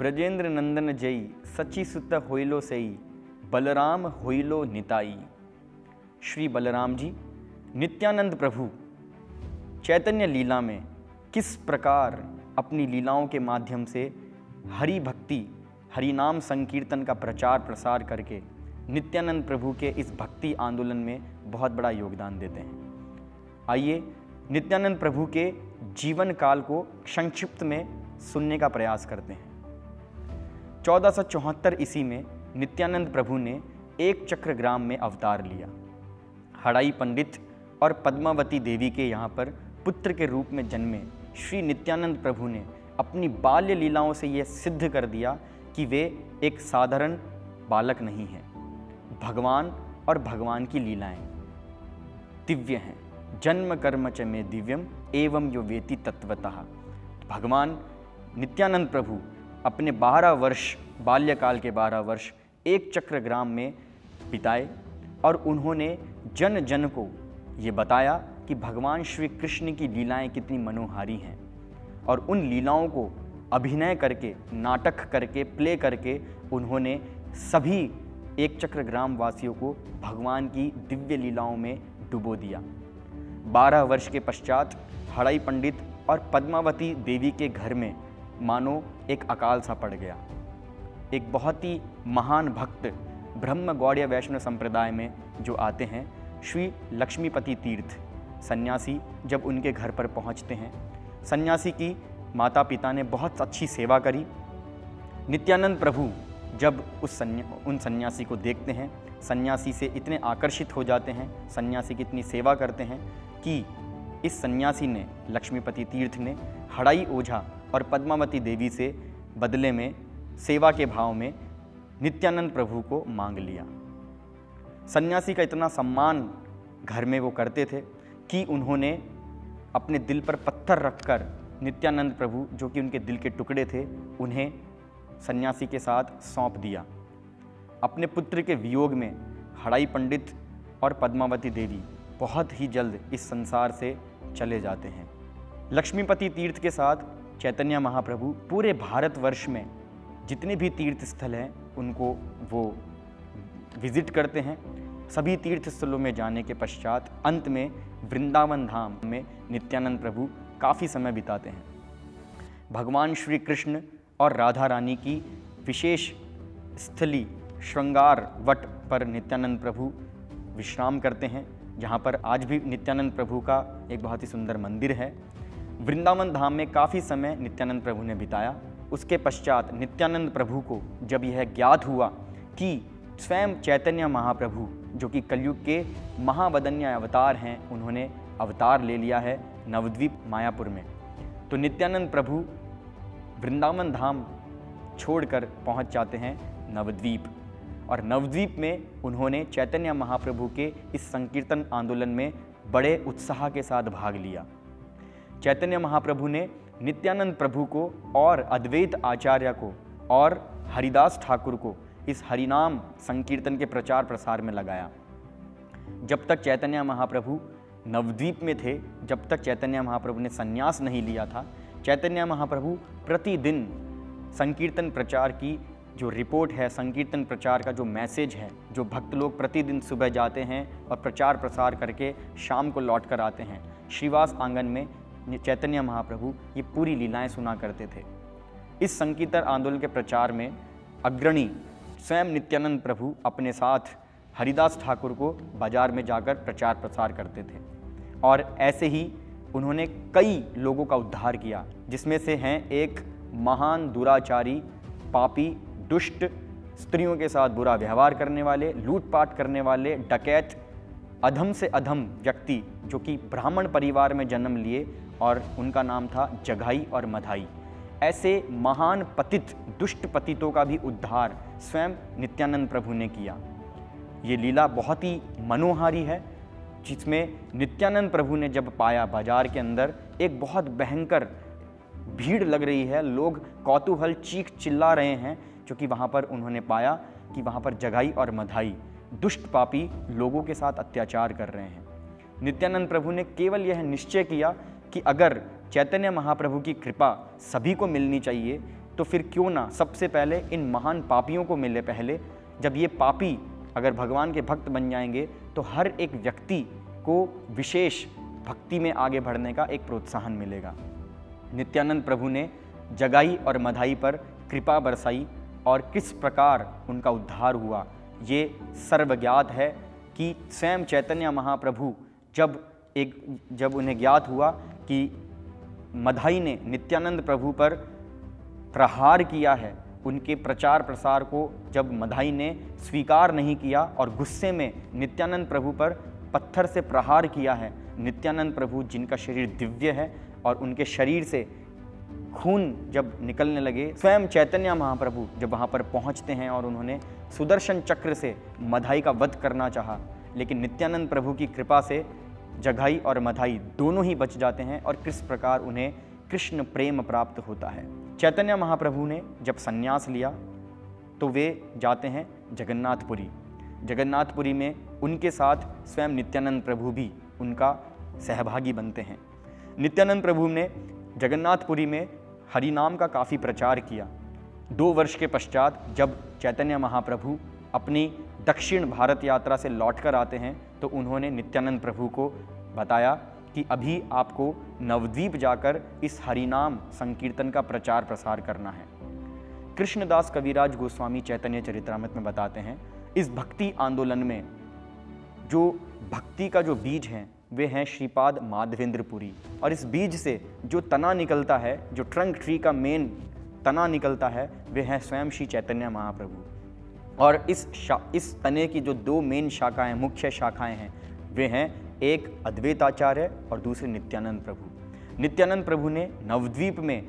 ब्रजेंद्र नंदन जई सची सुत होइलो सई बलराम होइलो निताई। श्री बलराम जी नित्यानंद प्रभु चैतन्य लीला में किस प्रकार अपनी लीलाओं के माध्यम से हरि भक्ति हरि नाम संकीर्तन का प्रचार प्रसार करके नित्यानंद प्रभु के इस भक्ति आंदोलन में बहुत बड़ा योगदान देते हैं। आइए नित्यानंद प्रभु के जीवन काल को संक्षिप्त में सुनने का प्रयास करते हैं। 1474 ईस्वी में नित्यानंद प्रभु ने एक चक्र ग्राम में अवतार लिया। हड़ाई पंडित और पद्मावती देवी के यहाँ पर पुत्र के रूप में जन्मे श्री नित्यानंद प्रभु ने अपनी बाल्य लीलाओं से यह सिद्ध कर दिया कि वे एक साधारण बालक नहीं हैं। भगवान और भगवान की लीलाएं दिव्य हैं। जन्म कर्म च में दिव्यम एवं यो वेति तत्वतः। भगवान नित्यानंद प्रभु अपने 12 वर्ष बाल्यकाल के 12 वर्ष एक चक्र ग्राम में बिताए और उन्होंने जन जन को ये बताया कि भगवान श्री कृष्ण की लीलाएं कितनी मनोहारी हैं और उन लीलाओं को अभिनय करके नाटक करके प्ले करके उन्होंने सभी एक चक्र ग्राम वासियों को भगवान की दिव्य लीलाओं में डुबो दिया। 12 वर्ष के पश्चात हड़ाई पंडित और पद्मावती देवी के घर में मानो एक अकाल सा पड़ गया। एक बहुत ही महान भक्त ब्रह्म गौड़ीय वैष्णव संप्रदाय में जो आते हैं श्री लक्ष्मीपति तीर्थ सन्यासी जब उनके घर पर पहुंचते हैं, सन्यासी की माता पिता ने बहुत अच्छी सेवा करी। नित्यानंद प्रभु जब उन सन्यासी को देखते हैं, सन्यासी से इतने आकर्षित हो जाते हैं, सन्यासी की इतनी सेवा करते हैं कि इस सन्यासी ने लक्ष्मीपति तीर्थ ने हड़ाई ओझा और पद्मावती देवी से बदले में सेवा के भाव में नित्यानंद प्रभु को मांग लिया। सन्यासी का इतना सम्मान घर में वो करते थे कि उन्होंने अपने दिल पर पत्थर रखकर नित्यानंद प्रभु जो कि उनके दिल के टुकड़े थे उन्हें सन्यासी के साथ सौंप दिया। अपने पुत्र के वियोग में हड़ाई पंडित और पद्मावती देवी बहुत ही जल्द इस संसार से चले जाते हैं। लक्ष्मीपति तीर्थ के साथ चैतन्य महाप्रभु पूरे भारतवर्ष में जितने भी तीर्थ स्थल हैं उनको वो विजिट करते हैं। सभी तीर्थ स्थलों में जाने के पश्चात अंत में वृंदावन धाम में नित्यानंद प्रभु काफ़ी समय बिताते हैं। भगवान श्री कृष्ण और राधा रानी की विशेष स्थली श्रृंगार वट पर नित्यानंद प्रभु विश्राम करते हैं, जहाँ पर आज भी नित्यानंद प्रभु का एक बहुत ही सुंदर मंदिर है। वृंदावन धाम में काफ़ी समय नित्यानंद प्रभु ने बिताया। उसके पश्चात नित्यानंद प्रभु को जब यह ज्ञात हुआ कि स्वयं चैतन्य महाप्रभु जो कि कलयुग के महावदन्य अवतार हैं, उन्होंने अवतार ले लिया है नवद्वीप मायापुर में, तो नित्यानंद प्रभु वृंदावन धाम छोड़कर पहुंच जाते हैं नवद्वीप। और नवद्वीप में उन्होंने चैतन्य महाप्रभु के इस संकीर्तन आंदोलन में बड़े उत्साह के साथ भाग लिया। चैतन्य महाप्रभु ने नित्यानंद प्रभु को और अद्वैत आचार्य को और हरिदास ठाकुर को इस हरिनाम संकीर्तन के प्रचार प्रसार में लगाया। जब तक चैतन्य महाप्रभु नवद्वीप में थे, जब तक चैतन्य महाप्रभु ने संन्यास नहीं लिया था, चैतन्य महाप्रभु प्रतिदिन संकीर्तन प्रचार की जो रिपोर्ट है, संकीर्तन प्रचार का जो मैसेज है, जो भक्त लोग प्रतिदिन सुबह जाते हैं और प्रचार प्रसार करके शाम को लौट कर आते हैं, श्रीवास आंगन में चैतन्य महाप्रभु ये पूरी लीलाएं सुना करते थे। इस संकीर्तन आंदोलन के प्रचार में अग्रणी स्वयं नित्यानंद प्रभु अपने साथ हरिदास ठाकुर को बाजार में जाकर प्रचार प्रसार करते थे और ऐसे ही उन्होंने कई लोगों का उद्धार किया, जिसमें से हैं एक महान दुराचारी, पापी, दुष्ट, स्त्रियों के साथ बुरा व्यवहार करने वाले, लूटपाट करने वाले, डकैत, अधम से अधम व्यक्ति जो कि ब्राह्मण परिवार में जन्म लिए और उनका नाम था जघाई और मधाई। ऐसे महान पतित दुष्ट पतितों का भी उद्धार स्वयं नित्यानंद प्रभु ने किया। ये लीला बहुत ही मनोहारी है, जिसमें नित्यानंद प्रभु ने जब पाया बाजार के अंदर एक बहुत भयंकर भीड़ लग रही है, लोग कौतूहल चीख चिल्ला रहे हैं, क्योंकि वहाँ पर उन्होंने पाया कि वहाँ पर जघाई और मधाई दुष्ट पापी लोगों के साथ अत्याचार कर रहे हैं। नित्यानंद प्रभु ने केवल यह निश्चय किया कि अगर चैतन्य महाप्रभु की कृपा सभी को मिलनी चाहिए तो फिर क्यों ना सबसे पहले इन महान पापियों को मिले पहले। जब ये पापी अगर भगवान के भक्त बन जाएंगे तो हर एक व्यक्ति को विशेष भक्ति में आगे बढ़ने का एक प्रोत्साहन मिलेगा। नित्यानंद प्रभु ने जगाई और मधाई पर कृपा बरसाई और किस प्रकार उनका उद्धार हुआ ये सर्वज्ञात है कि स्वयं चैतन्य महाप्रभु जब उन्हें ज्ञात हुआ कि मधाई ने नित्यानंद प्रभु पर प्रहार किया है, उनके प्रचार प्रसार को जब मधाई ने स्वीकार नहीं किया और गुस्से में नित्यानंद प्रभु पर पत्थर से प्रहार किया है, नित्यानंद प्रभु जिनका शरीर दिव्य है और उनके शरीर से खून जब निकलने लगे, स्वयं चैतन्य महाप्रभु जब वहाँ पर पहुँचते हैं और उन्होंने सुदर्शन चक्र से मधाई का वध करना चाहा, लेकिन नित्यानंद प्रभु की कृपा से जगाई और मधाई दोनों ही बच जाते हैं और किस प्रकार उन्हें कृष्ण प्रेम प्राप्त होता है। चैतन्य महाप्रभु ने जब संन्यास लिया तो वे जाते हैं जगन्नाथपुरी। जगन्नाथपुरी में उनके साथ स्वयं नित्यानंद प्रभु भी उनका सहभागी बनते हैं। नित्यानंद प्रभु ने जगन्नाथपुरी में हरि नाम का काफ़ी प्रचार किया। 2 वर्ष के पश्चात जब चैतन्य महाप्रभु अपनी दक्षिण भारत यात्रा से लौटकर आते हैं तो उन्होंने नित्यानंद प्रभु को बताया कि अभी आपको नवद्वीप जाकर इस हरिनाम संकीर्तन का प्रचार प्रसार करना है। कृष्णदास कविराज गोस्वामी चैतन्य चरित्रामृत में बताते हैं, इस भक्ति आंदोलन में जो भक्ति का जो बीज है वे हैं श्रीपाद माधवेंद्रपुरी, और इस बीज से जो तना निकलता है, जो ट्रंक ट्री का मेन तना निकलता है, वे हैं स्वयं श्री चैतन्य महाप्रभु। और इस तने की जो 2 मेन शाखाएं, मुख्य शाखाएं हैं, वे हैं एक अद्वैताचार्य और दूसरे नित्यानंद प्रभु। नित्यानंद प्रभु ने नवद्वीप में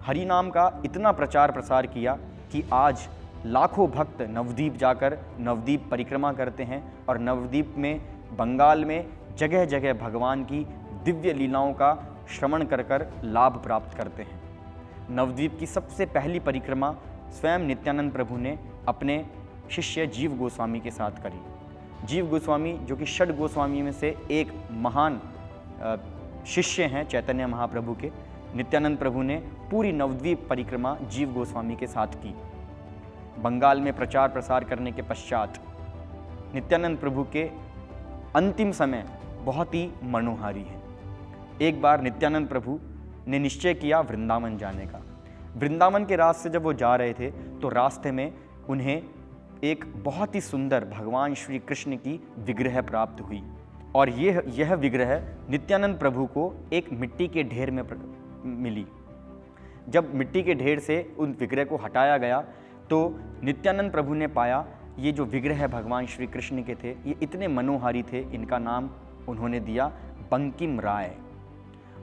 हरि नाम का इतना प्रचार प्रसार किया कि आज लाखों भक्त नवद्वीप जाकर नवद्वीप परिक्रमा करते हैं और नवद्वीप में, बंगाल में जगह जगह भगवान की दिव्य लीलाओं का श्रवण कर कर लाभ प्राप्त करते हैं। नवद्वीप की सबसे पहली परिक्रमा स्वयं नित्यानंद प्रभु ने अपने शिष्य जीव गोस्वामी के साथ करी। जीव गोस्वामी जो कि षड गोस्वामी में से एक महान शिष्य हैं चैतन्य महाप्रभु के, नित्यानंद प्रभु ने पूरी नवद्वीप परिक्रमा जीव गोस्वामी के साथ की। बंगाल में प्रचार प्रसार करने के पश्चात नित्यानंद प्रभु के अंतिम समय बहुत ही मनोहारी है। एक बार नित्यानंद प्रभु ने निश्चय किया वृंदावन जाने का। वृंदावन के रास्ते जब वो जा रहे थे तो रास्ते में उन्हें एक बहुत ही सुंदर भगवान श्री कृष्ण की विग्रह प्राप्त हुई, और यह विग्रह नित्यानंद प्रभु को एक मिट्टी के ढेर में मिली। जब मिट्टी के ढेर से उन विग्रह को हटाया गया तो नित्यानंद प्रभु ने पाया ये जो विग्रह भगवान श्री कृष्ण के थे ये इतने मनोहारी थे, इनका नाम उन्होंने दिया बंकिम राय।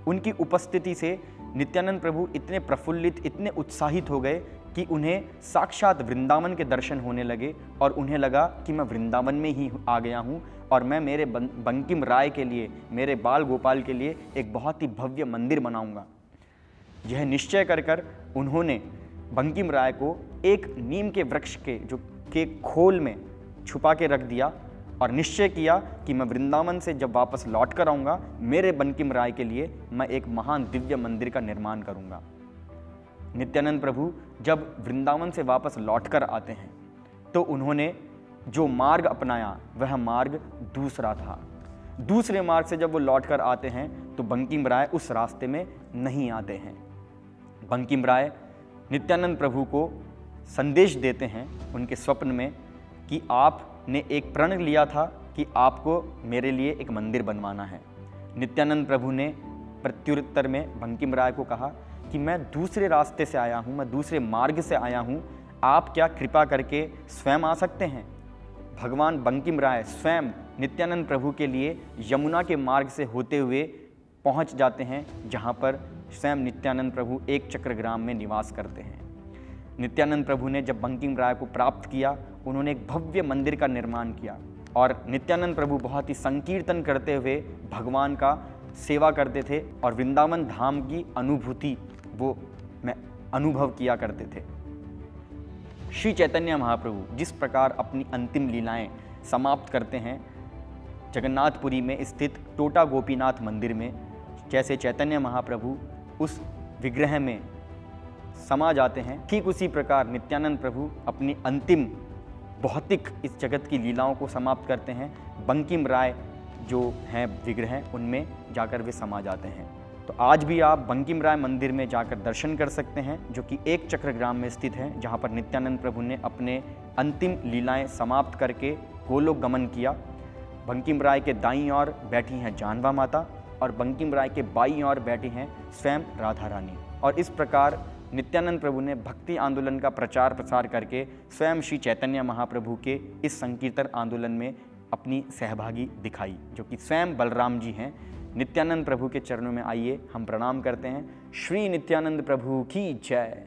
उनकी उपस्थिति से नित्यानंद प्रभु इतने प्रफुल्लित, इतने उत्साहित हो गए कि उन्हें साक्षात वृंदावन के दर्शन होने लगे और उन्हें लगा कि मैं वृंदावन में ही आ गया हूँ और मैं मेरे बंकिम राय के लिए, मेरे बाल गोपाल के लिए एक बहुत ही भव्य मंदिर बनाऊंगा। यह निश्चय कर कर उन्होंने बंकिम राय को एक नीम के वृक्ष के खोल में छुपा के रख दिया और निश्चय किया कि मैं वृंदावन से जब वापस लौट कर आऊँगा, मेरे बंकिम राय के लिए मैं एक महान दिव्य मंदिर का निर्माण करूँगा। नित्यानंद प्रभु जब वृंदावन से वापस लौटकर आते हैं तो उन्होंने जो मार्ग अपनाया वह मार्ग दूसरा था। दूसरे मार्ग से जब वो लौटकर आते हैं तो बंकिम राय उस रास्ते में नहीं आते हैं। बंकिम राय नित्यानंद प्रभु को संदेश देते हैं उनके स्वप्न में कि आपने एक प्रण लिया था कि आपको मेरे लिए एक मंदिर बनवाना है। नित्यानंद प्रभु ने प्रत्युत्तर में बंकिम राय को कहा कि मैं दूसरे रास्ते से आया हूँ, मैं दूसरे मार्ग से आया हूँ, आप क्या कृपा करके स्वयं आ सकते हैं। भगवान बंकिम राय स्वयं नित्यानंद प्रभु के लिए यमुना के मार्ग से होते हुए पहुँच जाते हैं जहाँ पर स्वयं नित्यानंद प्रभु एक चक्रग्राम में निवास करते हैं। नित्यानंद प्रभु ने जब बंकिम राय को प्राप्त किया, उन्होंने एक भव्य मंदिर का निर्माण किया और नित्यानंद प्रभु बहुत ही संकीर्तन करते हुए भगवान का सेवा करते थे और वृंदावन धाम की अनुभूति वो मैं अनुभव किया करते थे। श्री चैतन्य महाप्रभु जिस प्रकार अपनी अंतिम लीलाएं समाप्त करते हैं जगन्नाथपुरी में स्थित टोटा गोपीनाथ मंदिर में, जैसे चैतन्य महाप्रभु उस विग्रह में समा जाते हैं। ठीक उसी प्रकार नित्यानंद प्रभु अपनी अंतिम भौतिक इस जगत की लीलाओं को समाप्त करते हैं। बंकिम राय जो हैं विग्रह, उनमें जाकर वे समा जाते हैं। तो आज भी आप बंकिम राय मंदिर में जाकर दर्शन कर सकते हैं, जो कि एक चक्रग्राम में स्थित है, जहाँ पर नित्यानंद प्रभु ने अपने अंतिम लीलाएं समाप्त करके गोलोक गमन किया। बंकिम राय के दाईं ओर बैठी हैं जानवा माता और बंकिम राय के बाईं ओर बैठी हैं स्वयं राधा रानी। और इस प्रकार नित्यानंद प्रभु ने भक्ति आंदोलन का प्रचार प्रसार करके स्वयं श्री चैतन्य महाप्रभु के इस संकीर्तन आंदोलन में अपनी सहभागी दिखाई, जो कि स्वयं बलराम जी हैं। नित्यानंद प्रभु के चरणों में आइए हम प्रणाम करते हैं। श्री नित्यानंद प्रभु की जय।